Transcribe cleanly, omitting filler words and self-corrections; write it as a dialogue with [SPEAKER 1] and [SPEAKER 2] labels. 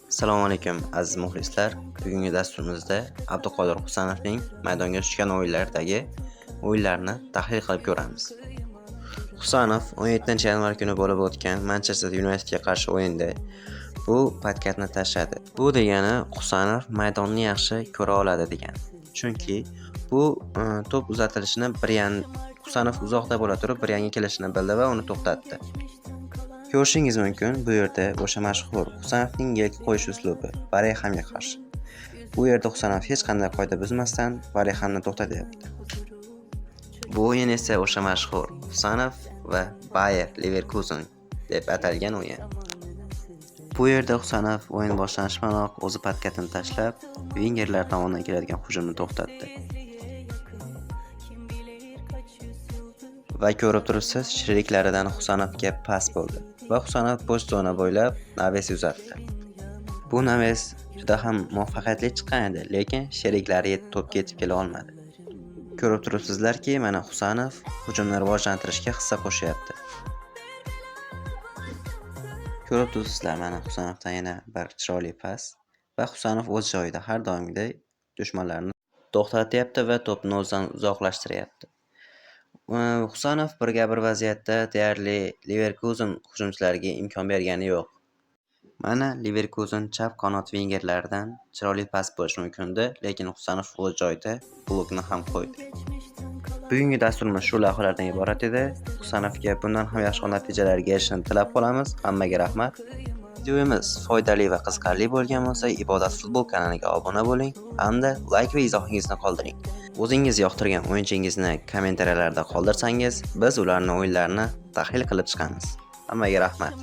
[SPEAKER 1] Assalomu alaykum aziz muxlislar. Bugungi dasturimizda Abduqodir Husanovning maydonga tushgan o'yinlarni tahlil qilib ko'ramiz. Husanov 17-yanvar kuni bo'lib o'tgan Manchester Unitedga qarshi o'yinda bu parketni tashladi. Bu degani Husanov maydonni yaxshi ko'ra oladi degani. Chunki bu to'p uzatilishini Husanov uzoqda bo'la turib Brianga kelishini bildi va uni to'xtatdi. Ko'rishingiz mumkin, bu yerda o'sha mashhur Husanovning yelka qo'yish uslubi Varehamga qarshi. Bu yerda Husanov hech qanday qoida buzmasdan Varehamni to'xtatyapti. Bu o'yin esa o'sha mashhur Husanov va Bayer Leverkusen deb atalgan o'yin. Bu yerda Husanov o'yin boshlanishmanoq o'zi parketini tashlab, vingerlar tomonidan keladigan hujumni to'xtatdi. Va ko'rib turibsiz, sheriklaridan Husanovga pas bo'ldi va Husanov bo'sh zona bo'ylab Naves uzatdi. Bu Naves juda ham muvaffaqiyatli chiqqan edi, lekin sheriklari to'pga yetib kela olmadi. Ko'rib turibsizlarki, mana Husanov hujumni rivojlantirishga hissa qo'shyapti. Ko'rib turibsizlar, mana Husanovdan yana bir chiroyli pas va Husanov o'z joyida har doimgidek dushmanlarni to'xtatyapti va to'pni o'zidan uzoqlashtiryapti. Husanov bir vaziyatda deyarli Leverkusen hujumchilariga imkon bergani yo'q. Mana Leverkusen chap qanot vingerlaridan chiroyli pas bo'lishi mumkindi, lekin Husanov o'z joyida blokni ham qo'ydi. Bugungi dasturimiz shu lavhalardan iborat edi. Husanovga bundan ham yaxshi natijalarga erishishini tilab qolamiz. Hammaga rahmat. Videomiz foydali va qiziqarli bo'lgan bo'lsa, Ibodat futbol kanaliga obuna bo'ling hamda like va izohingizni qoldiring. O'zingiz yoqtirgan o'yinchingizni kommentariyalarda qoldirsangiz, biz ularni o'yinlarini tahlil qilib chiqamiz. Hammaga rahmat.